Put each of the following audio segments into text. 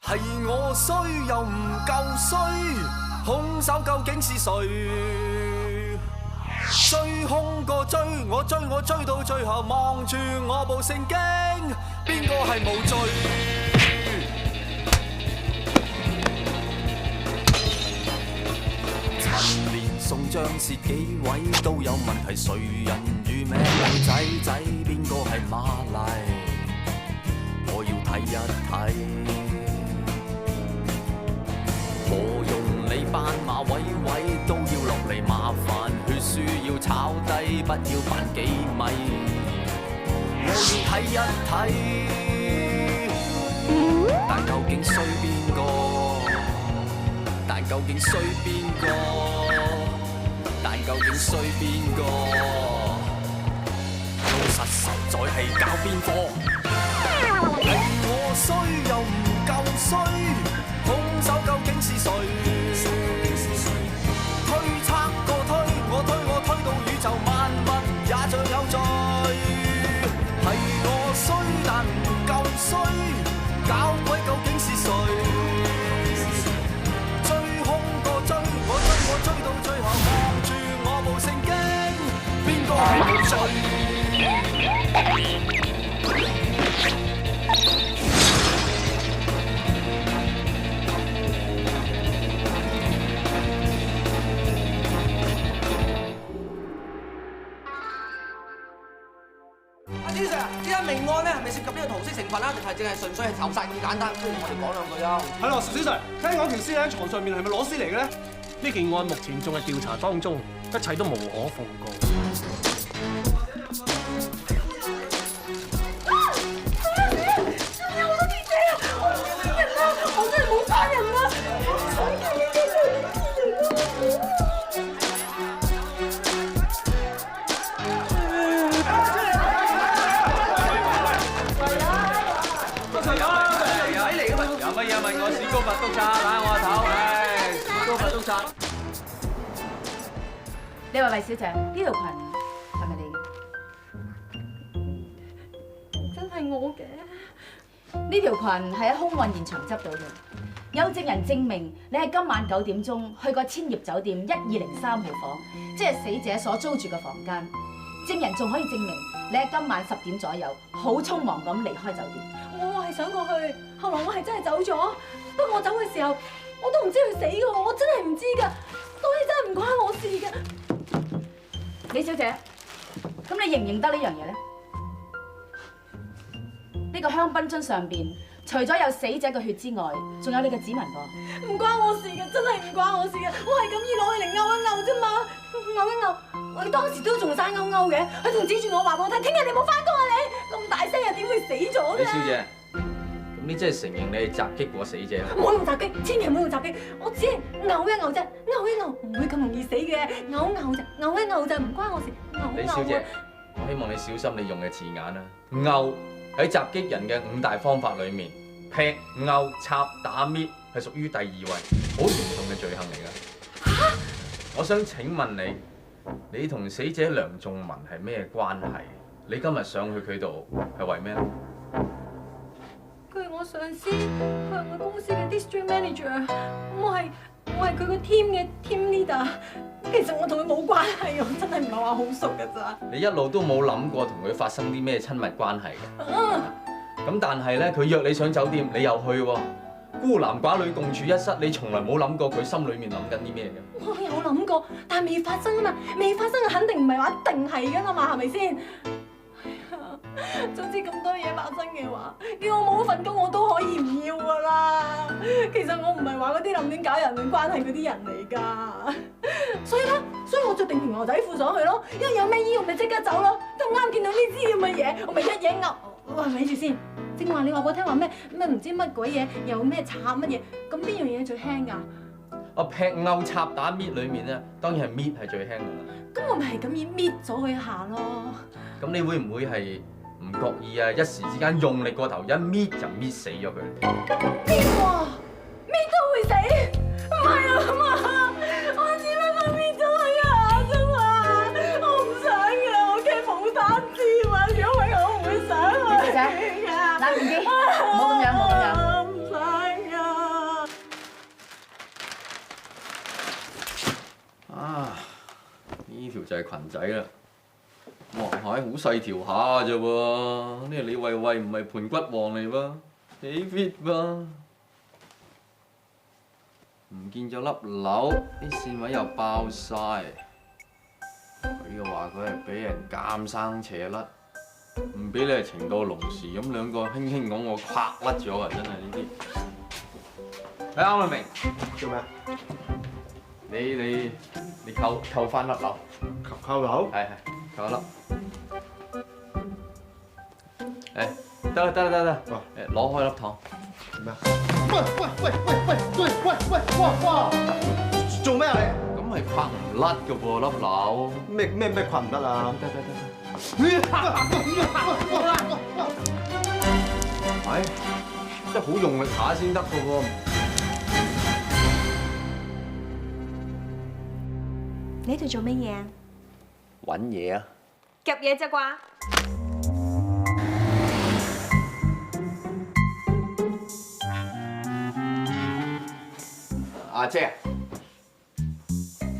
係我衰又唔夠衰，兇手究竟是誰？追兇個追，我追到最後，望住我部聖經，邊個係無罪？陳年宋張薛幾位都有問題，誰人與名女仔，邊個係瑪麗？我要睇一睇。何用你班馬位都要落嚟麻煩，血書要抄低，不要扮幾米。我要睇一睇，但究竟衰邊個？但究竟衰邊個？但究竟衰邊個？老實在係搞邊科？係我衰又唔夠衰，兇手究竟是誰？推測個推，我推到宇宙萬物也像有罪。係我衰但唔夠衰，搞鬼究竟是誰？追兇個追，我追到最後，望住我部聖經，邊個係無罪？命案咧係咪涉及呢個桃色成分啦，定係淨係純粹係仇殺咁簡單？不如同我哋講兩句啊！係咯，小 Sir，聽講條屍喺床上面係咪裸屍嚟嘅咧？呢件案目前仲係調查當中，一切都無可奉告。有好多記者啊！我唔殺人啦，我真係冇殺人啦！有乜嘢問我？史高佛督察，打我頭，史高佛督察。你話魏小姐，呢條裙係咪你嘅？真係我嘅。呢條裙係喺兇案現場執到嘅，有證人證明你喺今晚9點鐘去過千葉酒店1203號房，即係死者所租住嘅房間。證人仲可以證明你喺今晚10點左右好匆忙咁離開酒店。我係想過去，後來我係真係走咗。不過我走嘅時候，我都唔知佢死嘅，我真係唔知㗎，所以真係唔關我事嘅。李小姐，咁你認唔認得呢樣嘢咧？呢個香檳樽上邊除咗有死者嘅血之外，仲有你嘅指紋噃。唔關我事嘅，真係唔關我事嘅，我係咁意攞佢嚟勾一勾啫嘛，勾一勾。我哋當時都仲生勾勾嘅，佢仲指住我話俾我聽，聽日你冇翻工啊你！咁大聲又點會死咗咧？李小姐，咁你真係承認你係襲擊過死者啦？唔好用襲擊，千祈唔好用襲擊，我只係勾一勾啫，勾一勾唔會咁容易死嘅，勾一勾啫，勾一勾就唔關我事。李小姐，我希望你小心你用嘅字眼啦。勾喺襲擊人嘅5大方法裏面，劈、勾、插、打、搣係屬於第2位，好嚴重嘅罪行嚟㗎。嚇！我想請問你同死者梁仲文係咩關係？你今日上去佢度係為咩咧？佢係我上司，佢係我公司嘅 district manager，我係佢個 team 嘅 team leader。其實我同佢冇關係，我真係唔係話好熟㗎咋。你一路都冇諗過同佢發生啲咩親密關係嘅。咁但係咧，佢約你上酒店，你又去喎。孤男寡女共處一室，你從來冇諗過佢心裏面諗緊啲咩嘅？我有諗過，但係未發生啊嘛，未發生肯定唔係話一定係㗎啦嘛，係咪先？總之咁多嘢發生嘅話，叫我冇份工我都可以唔要㗎啦。其實我唔係話嗰啲諗亂搞人亂關係嗰啲人嚟㗎。所以我着定條牛仔褲上去咯，因為有咩醫我咪即刻走咯。咁啱見到呢啲咁嘅嘢，我咪一嘢噏。喂，咪住先。正話你話我聽話咩唔知乜鬼嘢，又咩插乜嘢，咁邊樣嘢最輕㗎？我劈勾插打搣裏面咧，當然係搣係最輕㗎啦。咁我咪係咁意搣咗佢一下咯。咁你會唔會係唔覺意啊？一時之間用力過頭，一搣就搣死咗佢。搣喎，搣都會死？唔係啊嘛，我只不過搣咗佢一下啫嘛，我唔想嘅，我驚冇膽知嘛，如果係我唔會想佢。小姐，冷靜啲，唔好咁樣，唔好咁樣。唔想㗎。就係裙仔啦。哇，係好細條下啫喎！呢個李慧慧唔係盤骨王嚟喎，幾 fit 噃。唔見咗粒紐，啲線位又爆晒。佢又話佢係俾人監生扯甩，唔俾你係情到濃時咁兩個輕輕講我垮甩咗啊！真係呢啲。睇啱啦明。做咩？你扣翻粒紐。扣樓？係扣一粒。得啦，攞開粒糖。咩啊？喂！哇！做咩啊你？咁係拍唔甩嘅噃粒紐。咩裙唔得啊？係，真係好用力下先得嘅喎。你喺度做乜嘢啊？揾嘢啊！夾嘢啫啩？阿姐，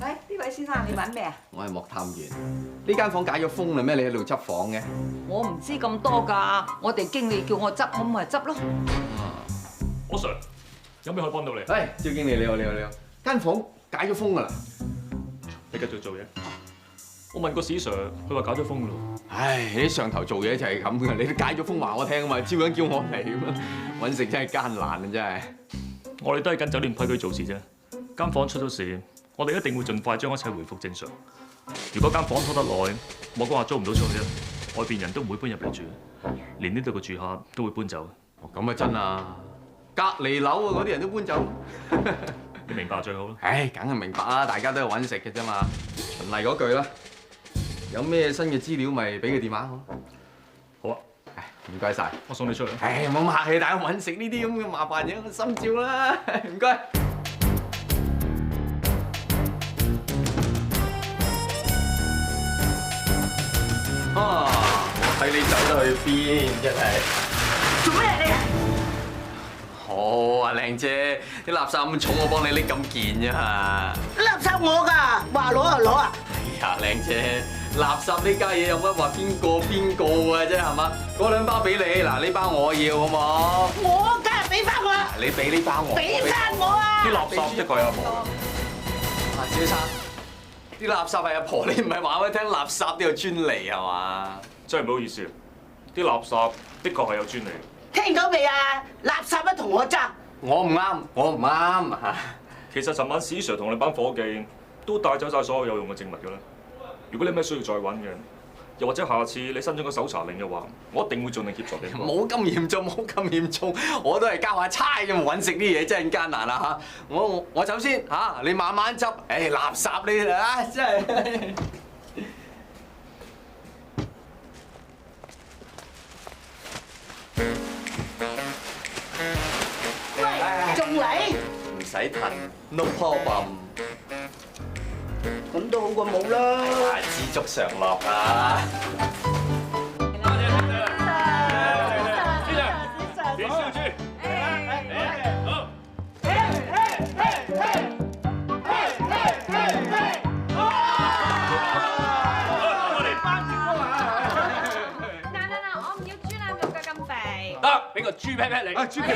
喂，呢位先生，你揾咩啊？我係莫探員。呢間房解咗封啦咩？你喺度執房嘅？我唔知咁多㗎，我哋經理叫我執，我咪執咯。我 Sir， 有咩可以幫到你？喂，趙經理你好。間房解咗封㗎啦。你繼續做嘢。我問過史 Sir， 佢話解咗封㗎咯。唉，你啲上頭做嘢就係咁㗎，你都解咗封話我聽啊嘛，照樣叫我嚟咁啊，揾食真係艱難啊真係。我哋都係跟酒店規矩做事啫。間房出咗事，我哋一定會盡快將一切回復正常。如果間房拖得耐，莫講話租唔到出去啫，外邊人都唔會搬入嚟住，連呢度嘅住客都會搬走。哦，咁啊真啊！隔離樓啊嗰啲人都搬走。你明白最好啦。唉，梗係明白啦，大家都係揾食嘅啫嘛。循例嗰句啦，有咩新嘅資料咪俾個電話我。好啊。唉，唔該晒。我送你出去。唉，冇咁客氣，大家揾食呢啲咁嘅麻煩嘢，我心照啦。唔該。啊！我睇你走得去邊，真係。做咩你啊？好啊，靚姐，啲垃圾咁重，我幫你拎咁件啫嘛。垃圾我㗎，話攞就攞啊！哎呀，靚姐，垃圾呢家嘢有乜話邊個嘅啫，係嘛？嗰兩包俾你，嗱呢包我要好冇？我梗係俾翻我，你俾呢包我。俾翻我啊！啲垃圾一個有一個。啊，小生，啲垃圾係阿婆，你唔係話俾我聽垃圾都有專利係嘛？真係唔好意思，啲垃圾的確係有專利。聽到未啊？垃圾都同我爭。我唔啱。其實尋晚史 Sir 同你班伙計都帶走晒所有有用嘅證物㗎啦。如果你咩需要再揾嘅，又或者下次你申請個搜查令嘅話，我一定會盡力協助你。冇咁嚴重，我都係交下差咁揾食啲嘢真係艱難啦嚇。我走先嚇，你慢慢執。誒垃圾你啊，真係。喂，仲嚟？唔使騰 ，no problem。咁都好過冇啦。知足常樂啊！點燒豬？嗱，我唔要豬腩肉嘅咁肥。得，俾個豬 pat pat 你。豬皮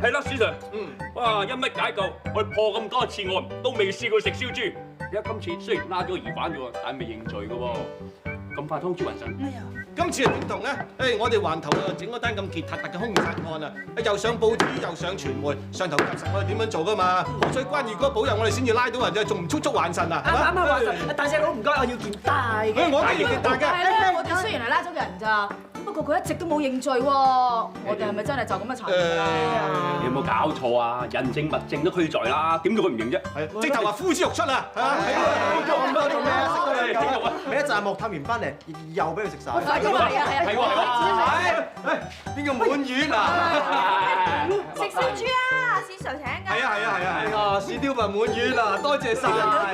係咯，史 Sir。哇，一乜解救，我哋破咁多次案，都未試過食燒豬。而家今次雖然拉咗疑犯啫喎，但係未認罪嘅喎。咁快湯豬雲神？今次係點同咧？誒，我哋環頭啊整嗰單咁傑突嘅兇殺案啊，又上報紙又上傳媒，上頭夾實我哋點樣做噶嘛？好彩關二哥保佑我哋先至拉到人啫，仲唔速速還神啊？係嘛？啱還神，大隻佬唔該，我要件大嘅。我都要件大嘅。係咧，我哋雖然係拉咗人咋，不過佢一直都冇認罪喎。我哋係咪真係就咁嘅殘忍啊？你有冇搞錯啊？人證物證都俱在啦，點解佢唔認啫？係直頭話呼之欲出啊！係啊！咁多做咩啊？食到你夠啊！你一陣莫探完翻嚟，又俾佢食晒。係邊個滿月啊？食燒豬啊！史 Sir 請㗎。係啊！史雕文滿月啦，多謝晒。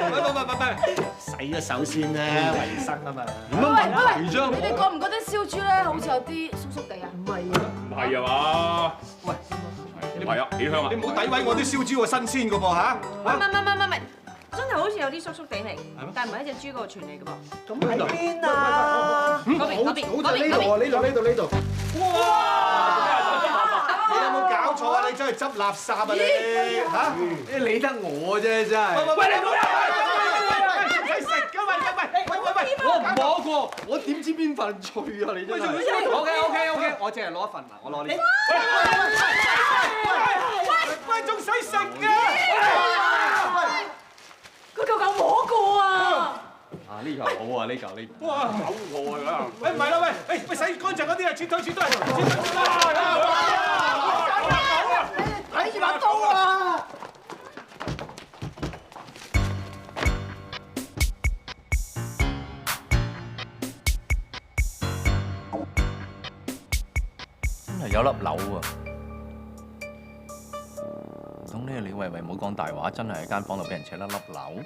喂，洗咗手先啦，衞生啊嘛。有乜問題啫？你哋覺唔覺得燒豬咧好似有啲縮縮地啊？唔係啊，唔係啊嘛？喂，唔係啊，幾香啊！你唔好詆毀我啲燒豬喎，新鮮噶噃嚇。唔係，真係好似有啲叔叔地嚟，但係唔係一隻豬嗰個傳嚟嘅噃。咁喺邊啊？嗰邊好似呢度啊！呢度。哇！你有冇搞錯啊？你真係執垃圾啊你嚇！你理得我啫，真係。喂，你冇人唔使食㗎喂！我唔摸過，我點知邊份脆啊？你真係。OK，我淨係攞一份嗱，我攞呢。喂，仲使食㗎？嗰嚿摸過啊！啊呢嚿好啊，呢嚿。哇，好餓啊！喂，唔係啦，喂，洗乾淨嗰啲啊，切堆。睇住把刀啊！真係有粒瘤啊！唔通呢個李慧慧冇講大話，真係喺間房度俾人扯甩粒瘤？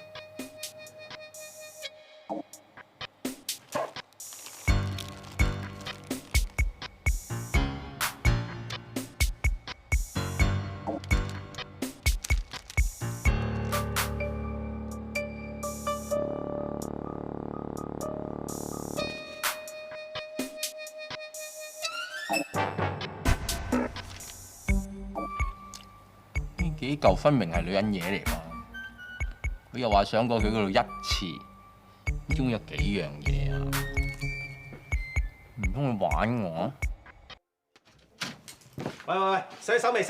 呢幾嚿分明係女人嘢嚟嘛？佢又話上過佢嗰度1次，咁總有幾樣嘢啊？唔通佢玩我？喂，洗手未？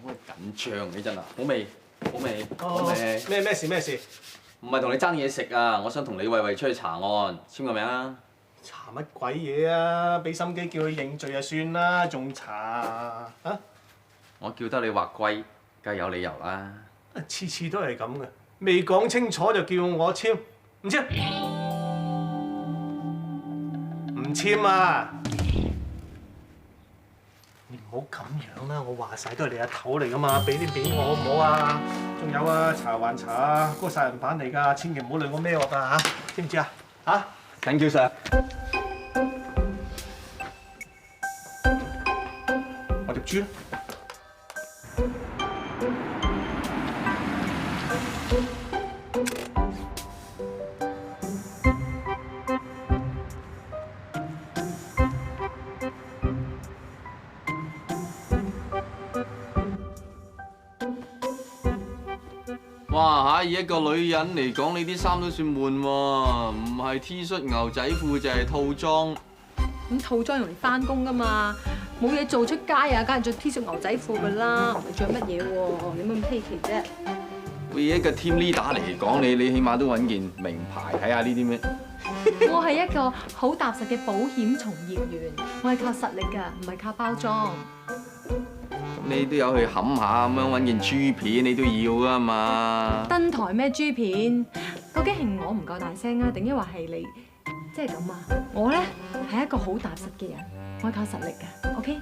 好緊張嘅真啊！好味。咩事？唔係同你爭嘢食啊！我想同李慧慧出去查案，簽個名啊！查乜鬼嘢啊？俾心機叫佢認罪就算啦，仲查啊？我叫得你畫龜，梗係有理由啦。次次都係咁嘅，未講清楚就叫我簽，唔簽，唔簽啊！你唔好咁樣啦，我話晒都係你阿頭嚟噶嘛，俾啲面我好唔好啊？仲有啊，查還查啊，嗰個殺人犯嚟㗎，千祈唔好累我孭鑊㗎嚇，知唔知啊？嚇Thank you sir。我條豬。哇嚇！以一個女人嚟講，你啲衫都算悶喎，唔係 T 恤牛仔褲就係套裝。咁套裝用嚟翻工㗎嘛，冇嘢做出街啊，梗係着 T 恤牛仔褲㗎啦，唔係着乜嘢喎？你乜咁稀奇啫？以一個 team leader 嚟講，你起碼都揾件名牌睇下呢啲咩？我係一個好踏實嘅保險從業員，我係靠實力㗎，唔係靠包裝。你都有去冚下咁樣揾件豬片，你都要㗎嘛？登台咩豬片？究竟係我唔夠大聲啊，定抑或係你？即係咁啊！我咧係一個好踏實嘅人，我係靠實力㗎。OK？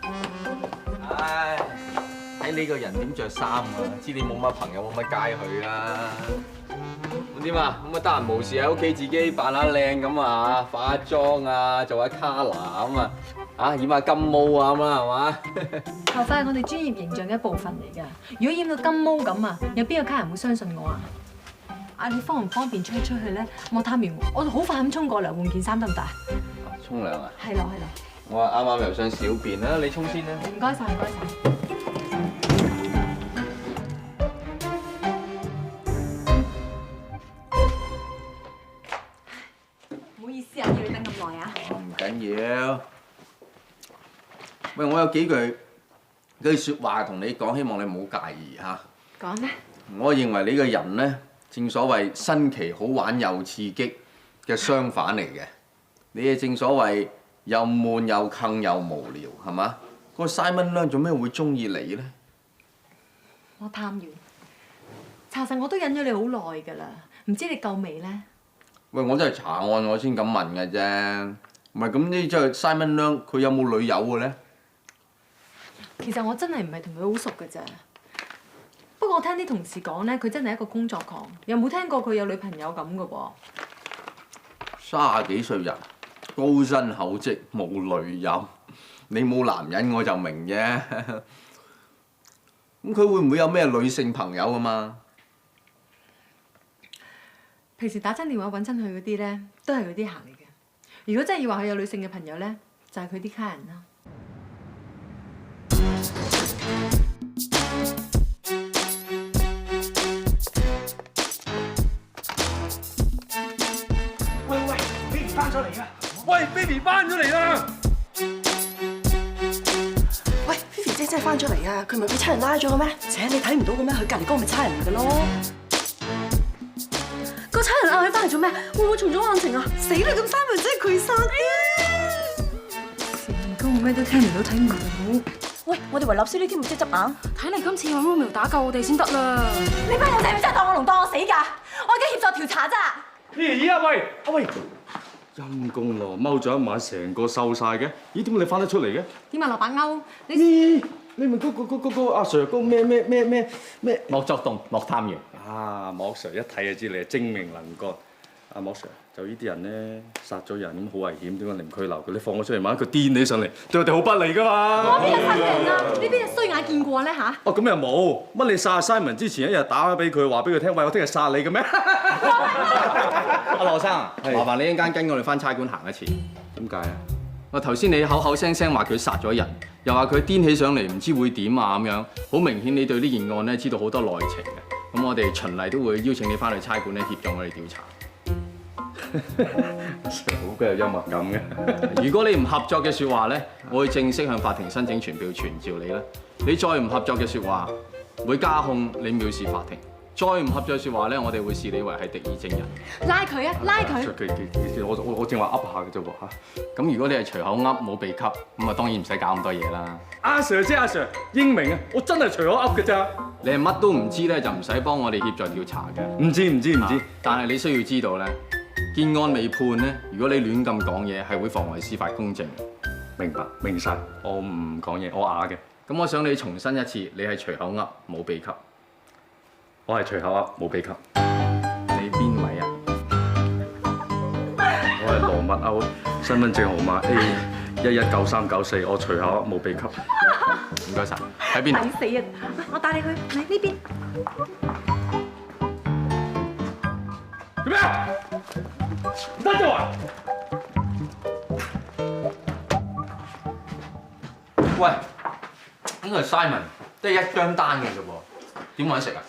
唉，睇你個人點着衫啊，知你冇乜朋友冇乜街去啦。咁點啊？咁啊得閒無事喺屋企自己扮下靚咁啊，化下妝啊，做下 color 咁啊。染下金毛啊咁啦，係嘛？頭髮係我哋專業形象嘅一部分嚟㗎。如果染到金毛咁啊，有邊個客人會相信我啊？你方唔方便出去咧？我探完，我好快咁沖過嚟換件衫得唔得？沖涼啊？係咯。我啱啱又想小便啦，你沖先啦。唔該晒。唔好意思啊，要你等咁耐啊。唔緊要。喂，我有幾句説話同你講，希望你唔好介意嚇。講咧。我認為你個人咧，正所謂新奇好玩又刺激嘅相反嚟嘅。你係正所謂又悶又坑又無聊，係嘛？嗰個 Simon Leung 做咩會中意你咧？我探完，查實我都忍咗你好耐㗎啦，唔知你夠未咧？喂，我真係查案我先咁問嘅啫。唔係咁呢，即係 Simon Leung 佢有冇女友嘅咧？其實我真係唔係同佢好熟㗎咋。不過我聽啲同事講咧，佢真係一個工作狂，又冇聽過佢有女朋友咁㗎噃。30幾歲人，高薪厚職，冇女友，你冇男人我就明啫。咁佢會唔會有咩女性朋友啊嘛？平時打親電話揾親佢嗰啲咧，都係佢啲客嚟嘅。如果真係要話佢有女性嘅朋友咧，就係佢啲客人啦。喂，baby 翻咗嚟啊！喂，baby 翻咗嚟啦！喂 ，Fifi 姐真係翻咗嚟啊！佢唔係俾差人拉咗嘅咩？姐，你睇唔到嘅咩？佢隔離嗰個咪差人嚟嘅咯。個差人嗌佢翻嚟做咩？會唔會重組案情啊？死啦！咁三文真係佢殺成功咩都聽唔到，睇唔到。喂，我哋維納斯呢啲咪即係執硬？睇嚟今次用 Romeo 打救我哋先得啦！你班友仔咪真係當我龍當我死㗎？我而家協助調查咋。咦啊喂，喂！陰公咯，踎咗一晚，成個瘦晒嘅。咦，點解你翻得出嚟嘅？點啊，老闆歐？咦，你咪嗰個阿 Sir 嗰咩？莫作動，莫貪贏。啊，莫 Sir 一睇就知你係精明能幹。阿莫 Sir 就呢啲人咧，殺咗人咁好危險，點解你唔拘留佢？你放我出嚟，萬一佢癲起上嚟，對我哋好不利噶嘛。我邊有殺人啊？呢邊有衰眼見過咧嚇？哦，咁又冇。乜你殺 Simon 之前一日打俾佢，話俾佢聽，喂，我聽日殺你嘅咩？阿羅生，麻煩你一陣間跟我哋翻差館行一次。點解啊？我頭先你口口聲聲話佢殺咗人，又話佢癲起上嚟唔知會點啊咁樣，好明顯你對呢件案咧知道好多內情嘅。咁我哋循例都會邀請你翻去差館咧協助我哋調查。阿 Sir 好鬼有幽默感嘅。如果你唔合作嘅説話咧，我會正式向法庭申請傳票傳召你啦。你再唔合作嘅説話，會加控你藐視法庭。再唔合作嘅説話咧，我哋會視你為係敵意證人。拉佢啊！拉佢！我正話噏下嘅啫喎嚇。咁如果你係隨口噏冇秘笈，咁啊當然唔使搞咁多嘢啦。阿 Sir 啫，阿 Sir 英明啊！我真係隨口噏嘅咋。你係乜都唔知咧，就唔使幫我哋協助調查嘅。唔知。但係你需要知道咧，見案未判咧，如果你亂咁講嘢，係會妨礙司法公正。明白，明晒。我唔講嘢，我啞嘅。咁我想你重申一次，你係隨口噏冇秘笈。我係隨口噏冇秘笈。你邊位啊？我係羅密歐，身份證號碼 A119394，我隨口噏冇秘笈。唔該晒。喺邊度？抵死啊！我帶你去，嚟呢邊。做咩啊？唔得咗啊！喂，呢個係 Simon，得一張單嘅啫喎，點揾食啊？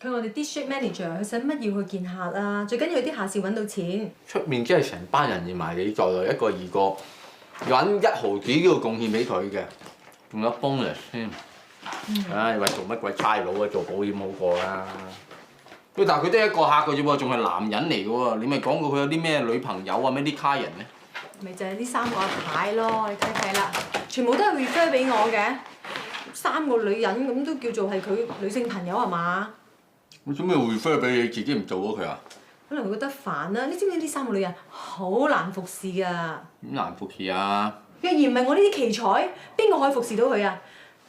佢我哋 district manager，佢使乜要去見客啊？最緊要啲下線揾到錢。出面真係成班人要埋你在內，一個二個揾1毫子都要貢獻俾佢嘅，仲有 bonus 添。唉，喂，做乜鬼差佬啊？做保險好過啦。喂，但係佢得一個客嘅啫喎，仲係男人嚟嘅喎。你咪講過佢有啲咩女朋友啊？咩啲卡人咧？咪就係呢3個阿牌咯，你睇睇啦，全部都係 refer 俾我嘅。3個女人咁都叫做係佢女性朋友係嘛？你做咩 refer 俾你？自己唔做咗佢啊？可能佢覺得煩啦。你知唔知呢3個女人好難服侍㗎？點難服侍啊？若然唔係我呢啲奇才，邊個可以服侍到佢啊？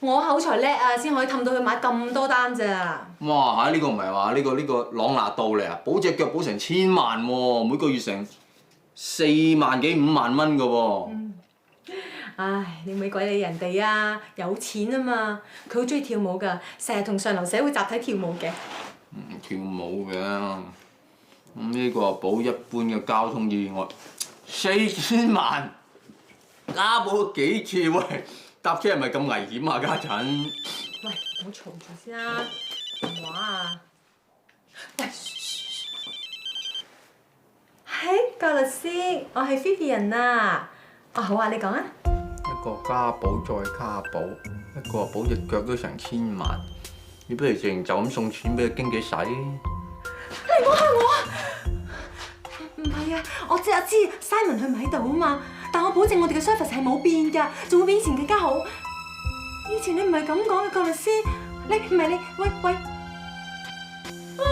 我口才叻啊，先可以氹到佢買咁多單咋。哇！呢個唔係話呢個朗拿度嚟啊，保隻腳保成1000萬喎，每個月成4萬幾5萬蚊㗎喎。唉，你咪鬼理人哋啊！有錢啊嘛，佢好中意跳舞㗎，成日同上流社會集體跳舞嘅。跳舞嘅，咁呢個保一般嘅交通意外4000萬，加保幾次喂？搭車係咪咁危險啊？家陣？喂，唔好嘈住先啦，電話啊！喂，係個律師，我係 Vivian 啊。哦，好啊，你講啊。一個加保再加保，一個保隻腳都成1000萬，你不如直情就咁送錢俾個經紀使？你唔好嚇我啊！唔係啊，我知Simon 佢唔喺度啊嘛，但我保證我哋嘅 service 係冇變㗎，仲會比以前更加好。以前你唔係咁講嘅，個律師，你唔係你，喂，啊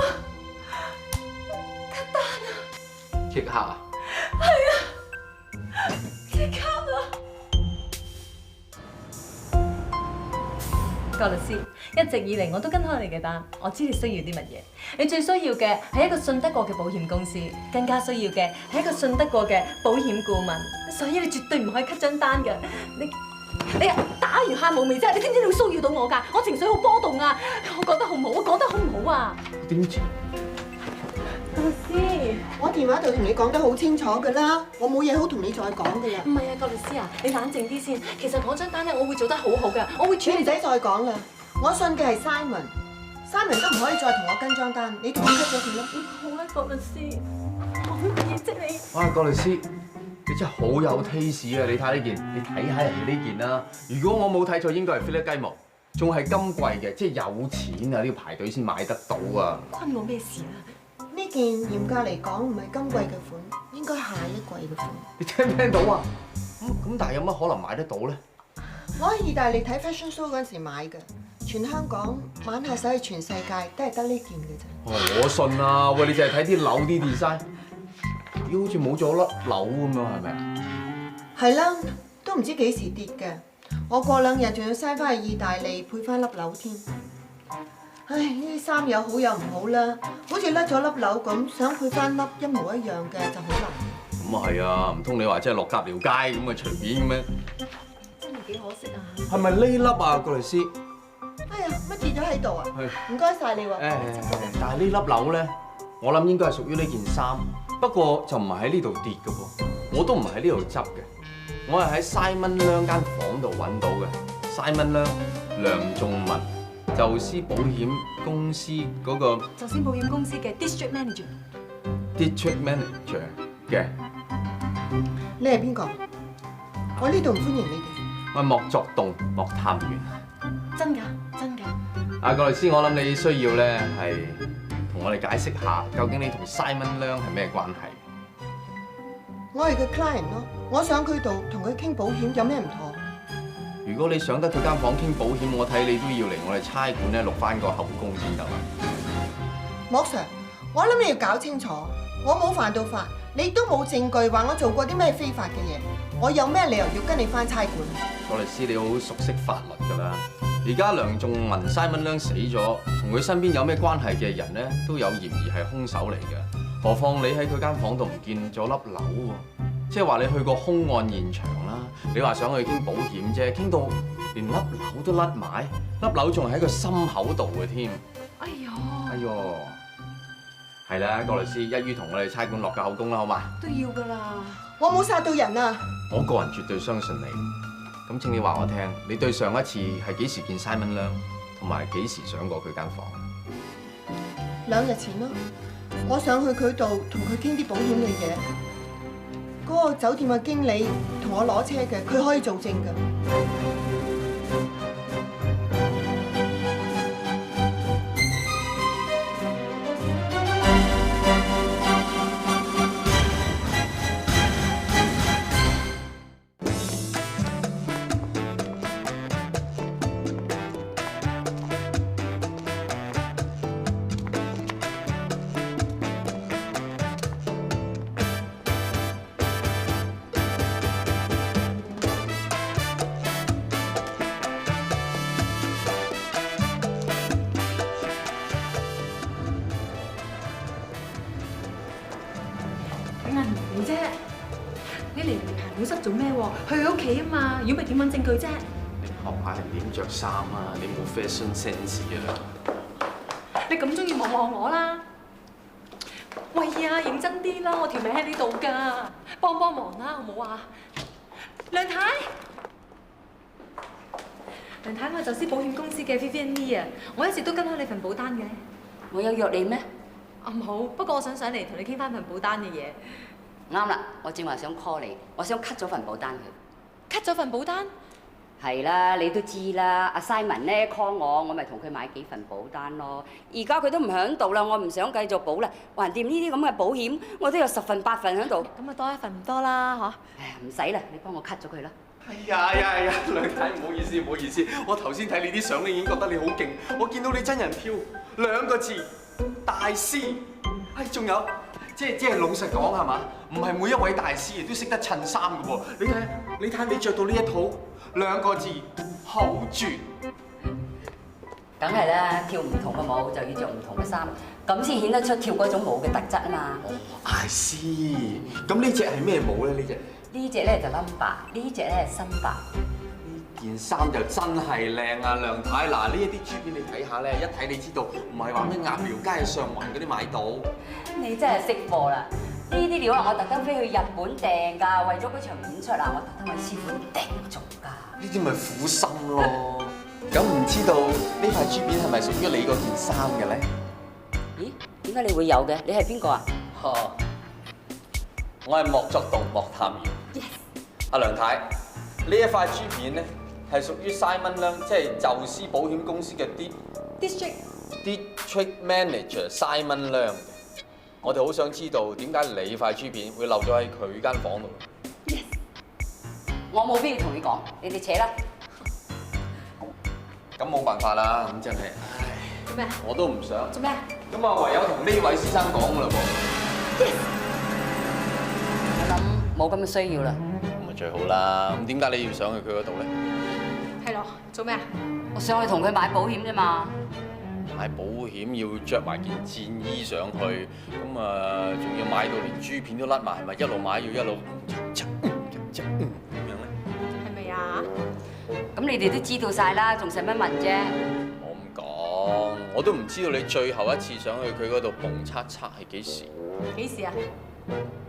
，cut單啊！即刻啊！係啊，即刻啊！個律師，一直以嚟我都跟開你嘅單，我知你需要啲乜嘢。你最需要嘅係一個信得過嘅保險公司，更加需要嘅係一個信得過嘅保險顧問。所以你絕對唔可以 cut 張單㗎。你打完下冇味啫，你知唔知你會騷擾到我㗎？我情緒好波動啊！我講得好唔好啊？講得好唔好啊？點知？律師，我電話度同你講得好清楚㗎啦，我冇嘢好同你再講㗎啦。唔係啊，郭律師啊，你冷靜啲先。其實嗰張單咧，我會做得好好㗎，我會處理。你唔使再講啦，我信嘅係 Simon 都唔可以再同我跟張單，你同我 cut 咗佢啦。好啦，郭律師，好嘢啫你。哇，郭律師，你真係好有 taste 啊！你睇呢件，你睇下人哋呢件啦。如果我冇睇錯，應該係菲力雞毛，仲係金貴嘅，即係有錢啊！呢要排隊先買得到啊！關我咩事啊？呢件嚴格嚟講唔係今季嘅款，應該下一季嘅款。你聽唔聽到啊？咁但係有乜可能買得到咧？我喺意大利睇 fashion show 嗰陣時買嘅，全香港晚下手去全世界都係得呢件嘅啫。哦，我信啊！喂，你淨係睇啲樓啲 design，咦，好似冇咗粒樓咁樣，係咪啊？係啦，都唔知幾時跌嘅。我過2日仲要嘥翻去意大利配翻粒樓添。唉，呢啲衫有好有唔好啦，好似甩咗粒樓咁，想配翻粒一模一樣嘅就好難。咁啊係啊，唔通你話真係落夾寮街咁啊隨便咁咩？真係幾可惜啊！係咪呢粒啊，郭律師？哎呀，乜跌咗喺度啊？係。唔該晒你喎。但係呢粒樓咧，我諗應該係屬於呢件衫，不過就唔係喺呢度跌嘅噃，我都唔係喺呢度執嘅，我係喺 Simon 梁間房度揾到嘅。Simon 梁仲文，宙斯保險公司嗰個就先保險公司嘅 district manager。district manager 嘅。你係邊個？我呢度唔歡迎你哋。我係莫作棟，莫探員。真㗎，真㗎。阿郭律師，我諗你需要咧係同我哋解釋下，究竟你同 Simon 梁係咩關係？我係個 client 咯，我上佢度同佢傾保險，有咩唔妥？如果你上得佢間房傾保險，我睇你都要嚟我哋差館咧錄翻個口供先得啦。莫 Sir， 我諗你要搞清楚，我冇犯到法，你都冇證據話我做過啲咩非法嘅嘢，我有咩理由要跟你翻差館？郭律師，你好熟悉法律㗎啦。而家梁仲文 Simon 梁死咗，同佢身邊有咩關係嘅人咧，都有嫌疑係兇手嚟嘅。何況你喺佢間房度唔見咗粒樓喎，即係話你去過兇案現場啦。你話想去傾保險啫，傾到連粒樓都甩埋，粒樓仲係喺個心口度嘅添。哎呦！哎呦，係啦，郭律師，一於同我哋差館落個口供啦，好嘛？都要㗎啦。我冇殺到人啊！我個人絕對相信你。咁請你話我聽，你對上一次係幾時見 Simon 梁，同埋幾時上過佢間房？2日前咯，我上去佢度同佢傾啲保險嘅嘢。嗰個酒店嘅經理同我攞車嘅，佢可以做證㗎。啫，你嚟行會室做咩喎？去佢屋企啊嘛，如果咪點揾證據啫？學下人點着衫啊！你冇 fashion sense 啊！你咁中意望望我啦？喂呀，認真啲啦，我條命喺呢度㗎，幫幫忙啦，好唔好啊？梁太，梁太，我係宙斯保險公司嘅 Vivian Lee 啊，我一直都跟開你份保單嘅。我有約你咩？唔好，不過我想上嚟同你傾翻份保單嘅嘢。啱啦，我正話想 call 你，我想 cut 咗份保單佢。cut 咗份保單？係啦，你都知啦，阿 Simon 咧 call 我咪同佢買幾份保單咯。而家佢都唔喺度啦，我唔想繼續保啦。橫掂呢啲咁嘅保險，我都有10份8份喺度。咁啊多一份唔多啦，嗬？唉，唔使啦，你幫我 cut 咗佢啦。係呀，梁太唔好意思，唔好意思，我頭先睇你啲相咧已經覺得你好勁，我見到你真人漂2個字大師，係仲有即係老實講係嘛？唔係每一位大師亦都識得襯衫㗎喎。你睇你着到呢一套2個字好絕。梗係啦，跳唔同嘅舞就要着唔同嘅衫，咁先顯得出跳嗰種舞嘅特質啊嘛。I see。咁呢隻係咩舞咧？呢隻？呢隻咧就 number，呢隻咧係新白。呢件衫就真係靚啊，梁太！嗱，呢一啲珠片你睇下咧，一睇你知道，唔係話咩鴨寮街、上環嗰啲買到。你真係識貨啦！呢啲料啊，我特登飛去日本訂㗎，為咗嗰場演出啊，我特登揾師傅訂做㗎。呢啲咪苦心咯。咁唔知道呢塊珠片係咪屬於你嗰件衫嘅咧？咦？點解你會有嘅？你係邊個啊？我係莫作棟莫探員。阿梁太，呢一塊珠片咧係屬於 Simon Leung，即係宙斯保險公司嘅 District Manager Simon Leung 嘅。我哋好想知道點解你塊珠片會漏咗喺佢間房度。我冇必要同你講，你哋扯啦。咁冇辦法啦，咁真係，做咩？我都唔想。做咩？咁啊，唯有同呢位先生講㗎啦噃。我諗冇咁嘅需要啦。咁咪最好啦。咁點解你要上去佢嗰度咧？係咯，做咩啊？我上去同佢買保險啫嘛。買保險要着埋件戰衣上去，咁啊，仲要買到連珠片都甩埋，係咪一路買要一路咁樣咧？係咪啊？咁你哋都知道晒啦，仲使乜問啫？我咁講，我都唔知道你最後一次上去佢嗰度蹦測測係幾時？幾時啊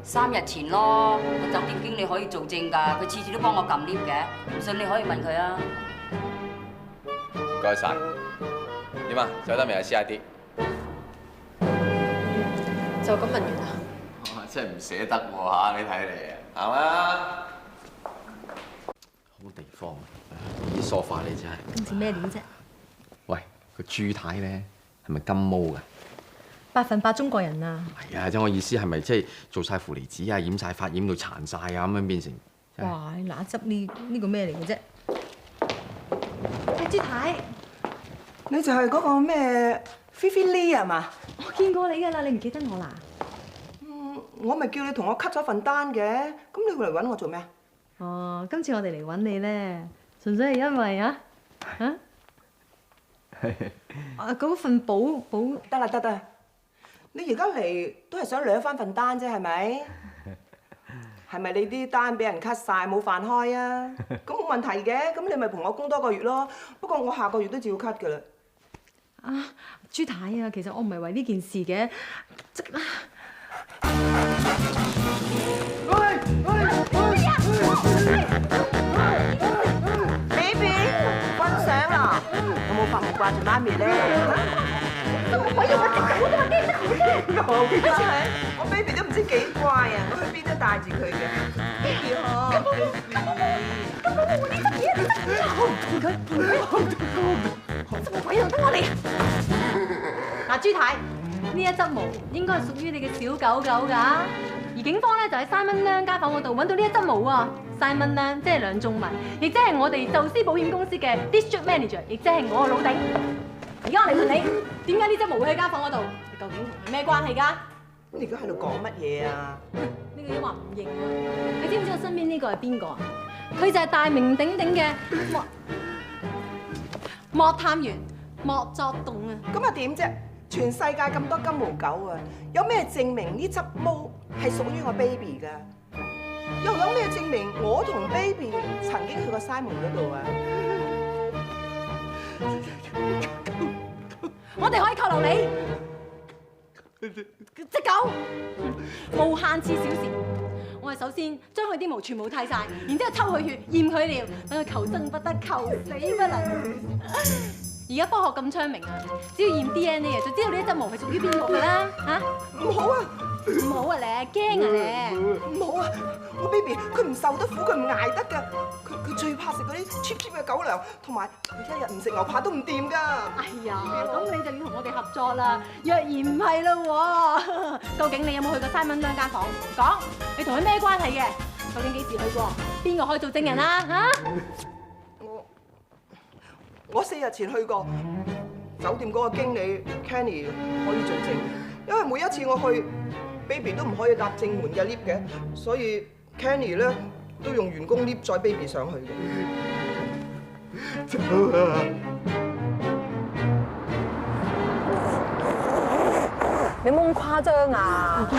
？3日前咯，個酒店經理可以做證㗎，佢次次都幫我撳 lift 嘅，唔信你可以問佢啊。唔該晒。點啊？走得未啊 ？CID 就咁問完啦。真係唔捨得喎嚇！你睇你啊，係嘛？好地方啊！啲梳化你真係。今次咩料啫？喂，個朱太咧係咪金毛㗎100%中國人啊！係啊，即係我意思係咪即係做晒負離子啊，染晒髮染到殘晒啊，咁樣變成？哇！嗱，執呢個咩嚟嘅啫？朱太，你就係嗰個咩 Fifi Lee 係嘛？我見過你㗎啦，你唔記得我啦？我咪叫你同我 cut 咗份單嘅，咁你會嚟揾我做咩啊？哦，今次我哋嚟揾你咧，純粹係因為嗰份保得啦得，你而家嚟都係想掠翻份單啫，係咪？係咪你啲單俾人 cut 晒冇飯開啊？咁冇問題嘅，咁你咪同我供多個月咯。不過我下個月都照 cut 㗎啦。啊，朱太啊，其實我唔係為呢件事嘅，Baby， 瞓醒啦，有冇發夢掛住媽咪咧？我要我隻狗啫嘛，驚得好啫！我 baby 都唔知幾乖啊，我去邊都帶住佢嘅。baby 好。乜鬼又得我嚟？嗱，朱太，呢一執毛應該係屬於你嘅小狗狗㗎。而警方咧就喺 Simon Leung 間房嗰度揾到呢一執毛啊。Simon Leung 即係梁仲文，亦即係我哋宙斯保險公司嘅 District Manager， 亦即係我嘅老頂。而家我嚟問你，點解呢執毛會喺間房嗰度？你究竟同佢咩關係㗎？你而家喺度講乜嘢啊？呢個人話唔認啊！你知唔知我身邊呢個係邊個啊？佢就係大名鼎鼎嘅莫探員莫作棟啊！咁啊點啫？全世界咁多金毛狗啊，有咩證明呢執毛係屬於我 baby 㗎？又有咩證明我同 baby 曾經去過 Simon 嗰度啊？我哋可以扣留你隻狗無限次小時。我係首先將佢啲毛全部剃晒，然之後抽佢血、驗佢尿，等佢求生不得、求死不能。而家科學咁昌明啊，只要驗 DNA 就知道呢一執毛係屬於邊個㗎啦嚇！唔好啊！唔好啊咧，驚啊咧！唔好啊！我 baby 佢唔受得苦，佢唔捱得㗎。佢最怕食嗰啲 cheap 嘅狗糧，同埋佢一日唔食牛扒都唔掂㗎。哎呀，咁你就要同我哋合作啦。若然唔係咯喎，究竟你有冇去過 Simon Leung 間房？講，你同佢咩關係嘅？究竟幾時去過？邊個可以做證人啊？嚇！我4日前去過酒店嗰個經理 Kenny 可以做證，因為每一次我去 baby 都唔可以搭正門嘅 lift 嘅，所以 Kenny 咧都用員工 lift 載 baby 上去嘅。你冇咁誇張啊！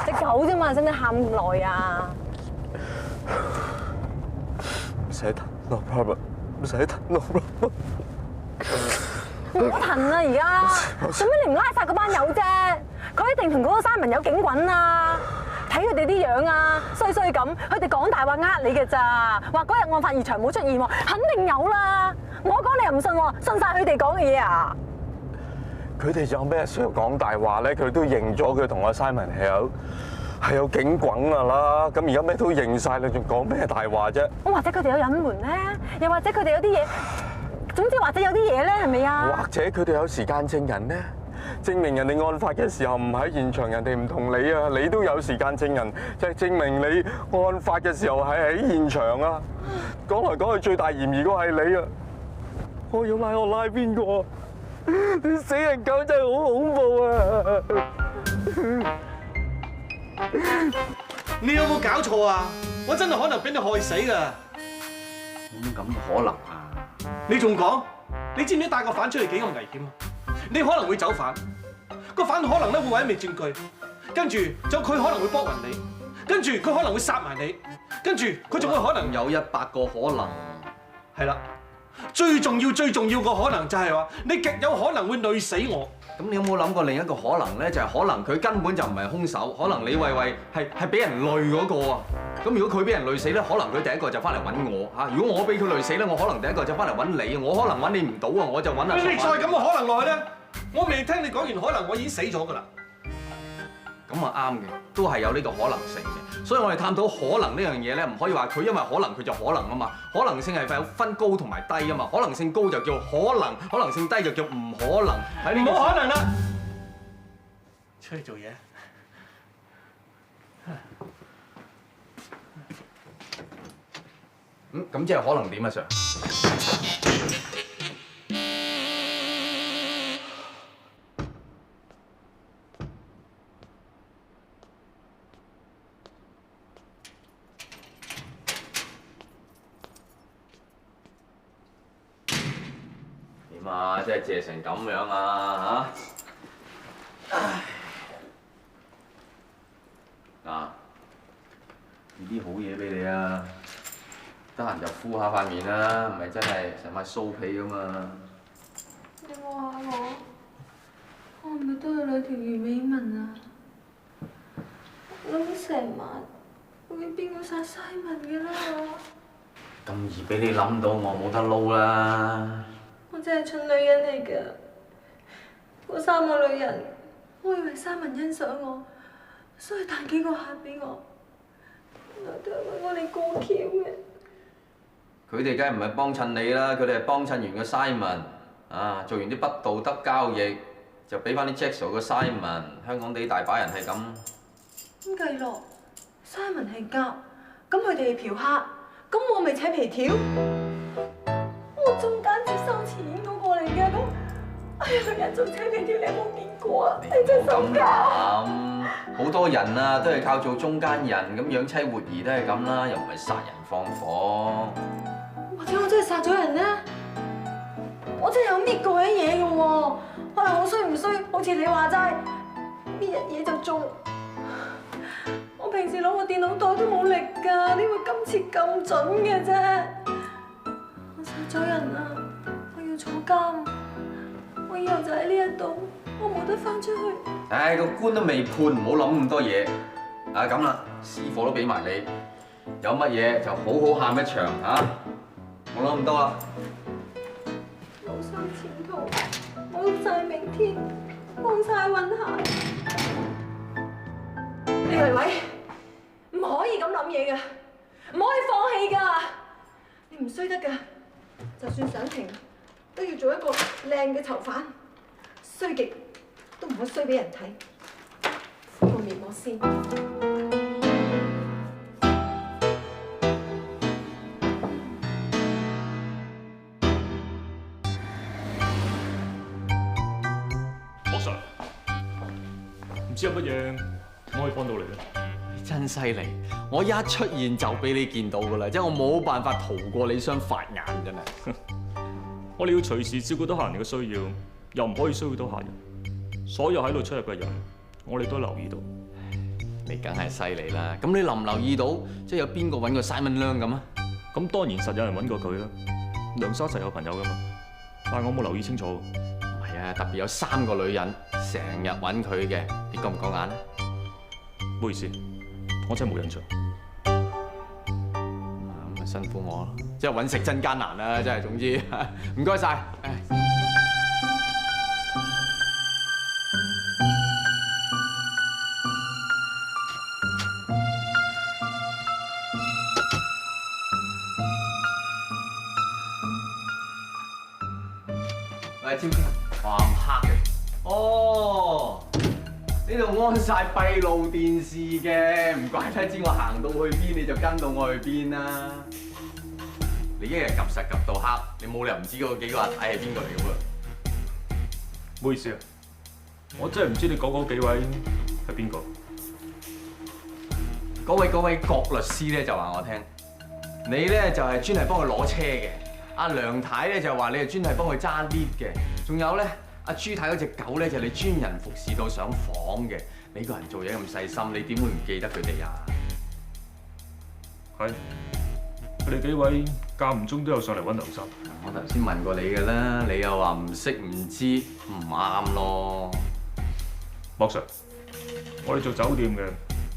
隻狗啫嘛，使唔使喊咁耐啊？唔捨得，no problem。唔使騰路咯。唔好騰啦而家，做咩你唔拉晒嗰班友啫？佢一定同嗰個Simon有景滾啊！睇佢哋啲樣啊，衰衰咁，佢哋講大話呃你嘅咋？話嗰日案發現場冇出現喎，肯定有啦！我講你又唔信喎，信晒佢哋講嘅嘢啊？佢哋有咩需要講大話咧？佢都認咗佢同阿 Simon 係有景滾㗎啦。咁而家咩都認晒，你仲講咩大話啫？或者佢哋有隱瞞咧，又或者佢哋有啲嘢，總之或者有啲嘢咧，係咪啊？或者佢哋有時間證人咧，證明人哋案發嘅時候唔喺現場，人哋唔同你啊，你都有時間證人，就係證明你案發嘅時候係喺現場啊。講來講去，最大嫌疑個係你啊！我要拉邊個？啲死人狗真係好恐怖啊！你有冇搞錯啊？我真係可能俾你害死㗎！咁可能啊？你仲講？你知唔知帶個犯出嚟幾咁危險啊？你可能會走犯，個犯可能咧會毀滅證據，跟住就佢可能會搏暈你，跟住佢可能會殺埋你，跟住佢仲會可能有100個可能。係啦。最重要個可能就係話，你極有可能會累死我。咁你有冇諗過另一個可能咧？就係可能佢根本就唔係兇手，可能李慧慧係俾人累嗰個啊。咁如果佢俾人累死咧，可能佢第一個就翻嚟揾我嚇。如果我俾佢累死咧，我可能第一個就翻嚟揾你。我可能揾你唔到啊，我就揾阿。你再咁嘅可能落去咧，我未聽你講完可能，我已經死咗㗎啦。咁啊啱嘅，都係有呢個可能性嘅。所以我哋探討可能呢樣嘢咧，唔可以話佢因為可能佢就可能啊嘛。可能性係有分高同埋低啊嘛。可能性高就叫可能，可能性低就叫唔可能。冇可能啦！出去做嘢。咁即係可能點啊 Sir？點啊？即係借成咁樣啊嚇！嗱，呢啲好嘢俾你啊！得閒就敷下塊面啦，唔係真係成塊酥皮噶嘛！你冇話我係咪都有2條魚尾紋啊？諗咗成晚，究竟邊個殺Simon嘅啦？咁易俾你諗到，我冇得撈啦！我真係蠢女人嚟㗎，嗰3個女人，我以為Simon欣賞我，所以彈幾個客俾我，原來都係為我哋過橋嘅。佢哋梗係唔係幫襯你啦，佢哋係幫襯完個 Simon 啊，做完啲不道德交易，就俾翻啲 Jackson 個 Simon。香港地大把人係咁。咁計落，Simon 係鴿，咁佢哋係嫖客，咁我咪扯皮條？我中間接收錢嗰個嚟嘅，咁哎呀，人做扯皮條你有冇見過啊？你真係心膠。好多人啊，都係靠做中間人，咁養妻活兒都係咁啦，又唔係殺人放火。或者我真係殺咗人咧？我真係有搣過一嘢嘅喎，可能我衰唔衰？好似你話齋，搣一嘢就中。我平時攞個電腦袋都冇力㗎，點會今次咁準嘅啫？我殺咗人啊！我要坐監，我以後就喺呢一度，我冇得翻出去。唉，個官都未判，唔好諗咁多嘢。啊咁啦，私貨都俾埋你，有乜嘢就好好喊一場嚇，冇諗咁多啦。冇晒前途，冇晒明天，冇晒運行。李維維，唔可以咁諗嘢㗎，唔可以放棄㗎。你唔衰得㗎，就算上庭都要做一個靚嘅囚犯，衰極都唔可以衰俾人睇。敷個面膜先。莫 Sir， 唔知有乜嘢我可以幫到你咧？你真犀利！我一出現就俾你見到㗎啦，即係我冇辦法逃過你雙法眼真係。我哋要隨時照顧到客人嘅需要，又唔可以騷擾到客人。所有喺度出入嘅人，我哋都留意到。你梗係犀利啦！咁你留唔留意到，即係有邊個揾過 Simon Leung 咁啊？咁當然實有人揾過佢啦。梁生實有朋友噶嘛，但係我冇留意清楚。唔係啊，特別有3個女人成日揾佢嘅，你覺唔覺眼啊？唔好意思，我真係冇印象。咁咪辛苦我咯，即係揾食真艱難啦，真係總之，唔該晒。喂，知唔知？哇，咁黑嘅。哦，呢度安晒閉路電視嘅，唔怪得知我行到去邊你就跟到我去邊啦。你一日及實及到黑，你冇理由唔知嗰幾個阿太係邊個嚟嘅喎。唔好意思啊，我真係唔知你講嗰幾位係邊個。嗰位郭律師咧就話我聽，你咧就係專係幫佢攞車嘅。阿梁太咧就話你係專係幫佢揸 lift 嘅。仲有咧，阿朱太嗰隻狗咧就你專人服侍到上房嘅。你個人做嘢咁細心，你點會唔記得佢哋啊？係，佢哋幾位間唔中都有上嚟揾梁生。我頭先問過你㗎啦，你又話唔識唔知，唔啱咯。莫 Sir，我哋做酒店嘅，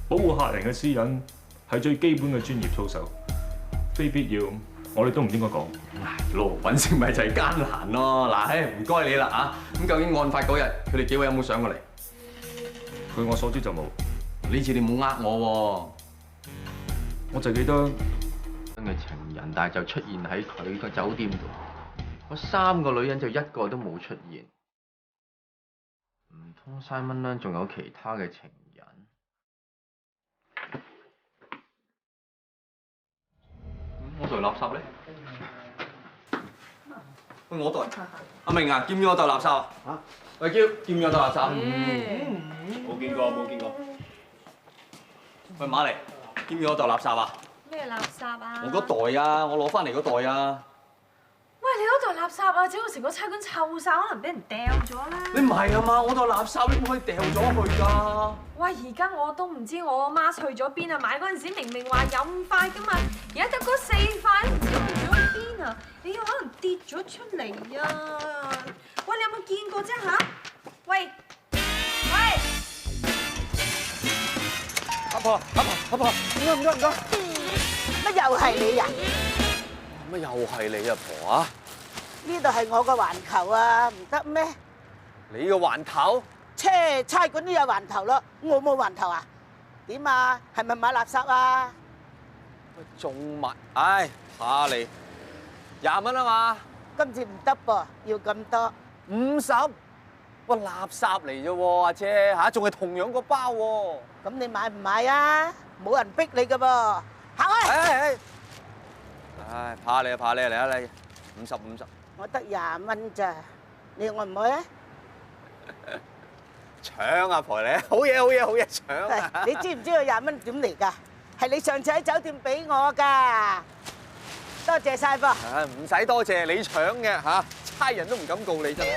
保護客人嘅私隱係最基本嘅專業操守，非必要我哋都唔應該講。咯，揾食咪就係艱難咯。嗱，唔該你啦嚇。咁究竟案發嗰日，佢哋幾位有冇上過嚟？據我所知就冇。呢次你冇呃我喎。我就記得真係情人，但係就出現喺佢個酒店度。嗰3個女人就一個都冇出現。唔通Simon Leung仲有其他嘅情人？我袋垃圾咧？喂，我袋。阿明啊，見唔見我袋垃圾啊？嚇！喂，見唔見我袋垃圾？冇見過，冇見過。喂，瑪麗，見唔見我袋垃圾啊？咩垃圾啊？我嗰袋啊，我攞翻嚟嗰袋啊。喂，你嗰袋垃圾啊，整到成個差館臭晒，可能俾人掉咗啦。你唔係啊嘛？我袋垃圾你唔可以掉咗去㗎。喂，而家我都唔知我阿媽去咗邊啊！買嗰陣時明明話有5塊㗎嘛，而家得嗰4塊，唔知去咗邊啊！你有可能跌咗出嚟啊！喂，你有冇見過啫嚇？喂，喂！阿婆，唔該。乜又係你呀？乜又係你阿婆啊？呢度係我個環球啊，唔得咩？你個環頭？差館都有環頭咯，我冇環頭啊？點啊？係咪買垃圾啊？仲買？唉，怕你20蚊啊嘛？今次唔得噃，要咁多。50？喂，垃圾嚟啫喎，阿姐嚇，仲係同樣個包喎。咁你買唔買啊？冇人逼你噶噃，行開！唉，怕你嚟啊你，50。我得20蚊咋，你愛唔愛啊？搶阿婆你，好嘢搶啊！你知唔知道20蚊點嚟㗎？係你上次喺酒店俾我㗎，多謝晒噃。唔使多謝，你搶嘅嚇，差人都唔敢告你真係。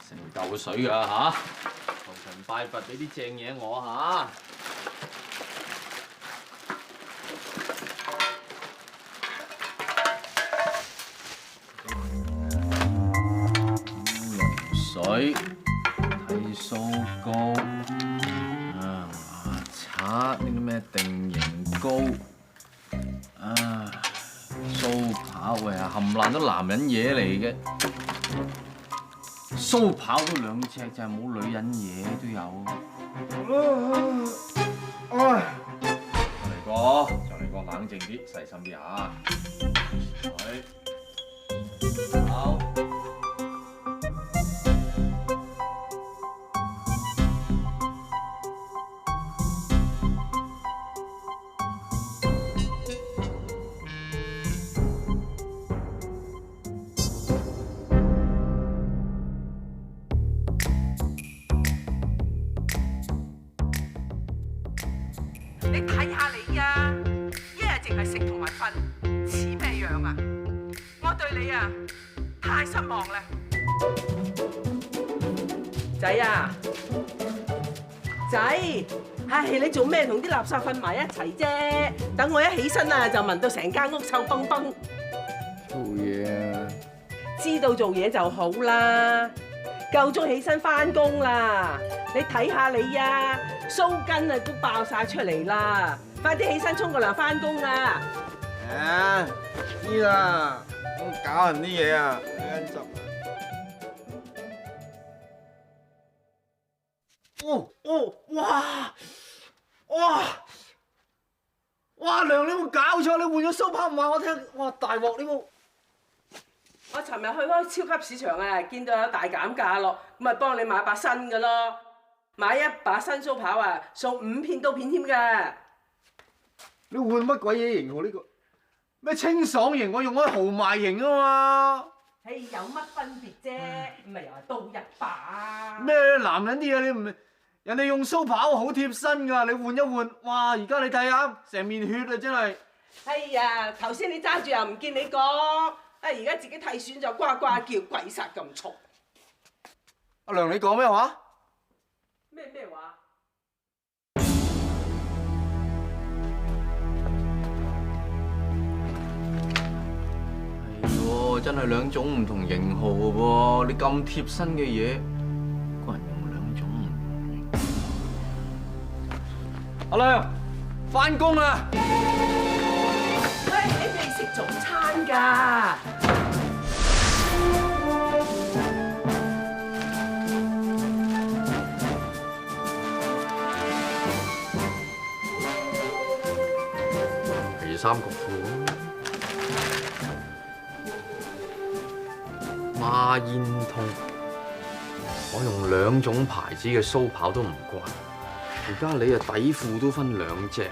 成嚿水㗎嚇，求神拜佛俾啲正嘢我嚇。水、剃鬚膏、麻刷，呢啲咩定型膏鬚刨，喂啊，冚爛都男人嘢嚟嘅，鬚刨都2隻，就係冇女人嘢都有。就嚟過，冷靜啲，細心啲嚇。水、刨。你睇下你啊，一日淨係食同埋瞓，似咩樣啊？我對你啊太失望啦！仔啊，仔，唉，你做咩同啲垃圾瞓埋一齊啫？等我一起身啊，就聞到成間屋臭崩崩。做嘢啊！知道做嘢就好啦，夠鐘起身翻工啦。你睇下你啊，鬚根啊都爆晒出嚟啦，快啲起身沖個涼翻工啦！啊，知啦，我搞人啲嘢啊，你跟執。哇！娘，你有冇搞錯？你換咗鬚刨唔話我聽，哇！大鑊你冇！我尋日去開超級市場啊，見到有大減價咯，咁咪幫你買把新嘅咯。買一把新鬚刨啊，送5片刀片添㗎。你換乜鬼嘢型喎？呢個咩清爽型？我用開豪邁型啊嘛！唉，有乜分別啫？咪又係刀一把。咩男人啲嘢你唔明？人哋用鬚刨好貼身㗎，你換一換，哇！而家你睇下，成面血啊，真係。哎呀，頭先你揸住又唔見你講，而家自己剃損就呱呱叫，鬼殺咁嘈。阿娘，你講咩話？咩話？係喎，真係兩種唔同型號嘅喎，你咁貼身嘅嘢，個人用兩種唔同型號。阿娘，翻工啦！喂，你未食早餐㗎？三角褲，孖煙通，我用兩種牌子嘅鬚刨都唔慣，而家你啊底褲都分兩隻，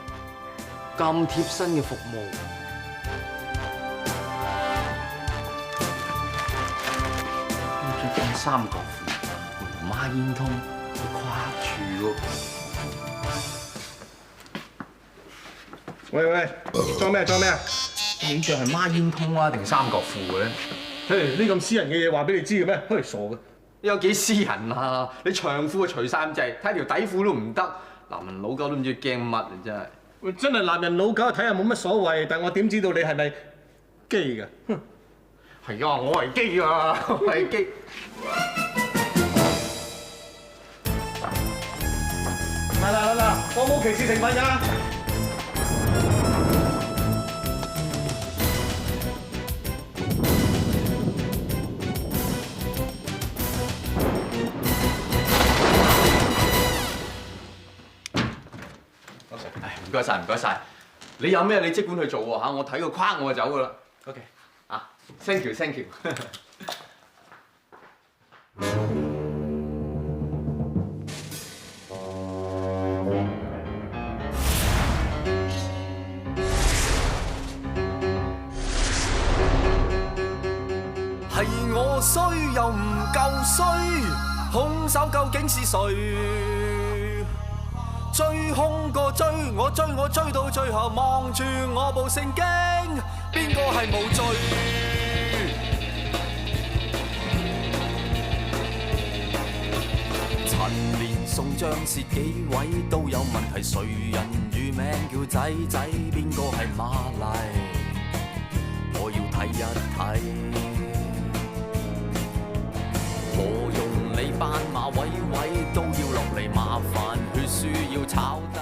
咁貼身嘅服務，着件三角褲，孖煙通，佢跨住喎。喂，裝咩啊？你着係孖煙通啊定三角褲嘅咧？嘿，呢咁私人嘅嘢話俾你知嘅咩？嘿，傻嘅！你有幾私人啊？你長褲啊除晒咁滯，睇條底褲都唔得，男人老狗都唔知驚乜啊！真係。喂，真係男人老狗睇下冇乜所謂，但我點知道你係咪基㗎？哼！係啊，我係基啊，我係基。嗱，我冇歧視成分㗎。唔該晒，你有咩你即管去做喎嚇，我睇個框我就走噶啦。OK， 啊 ，thank you。係我衰又唔夠衰，兇手究竟是誰？追兇個追，我追到最後，望住我部聖經，邊個係無罪？陳年宋張薛幾位都有問題，誰人與名叫仔仔？邊個係瑪麗？我要睇一睇。何用你斑馬位都要落嚟麻煩，血書要抄低。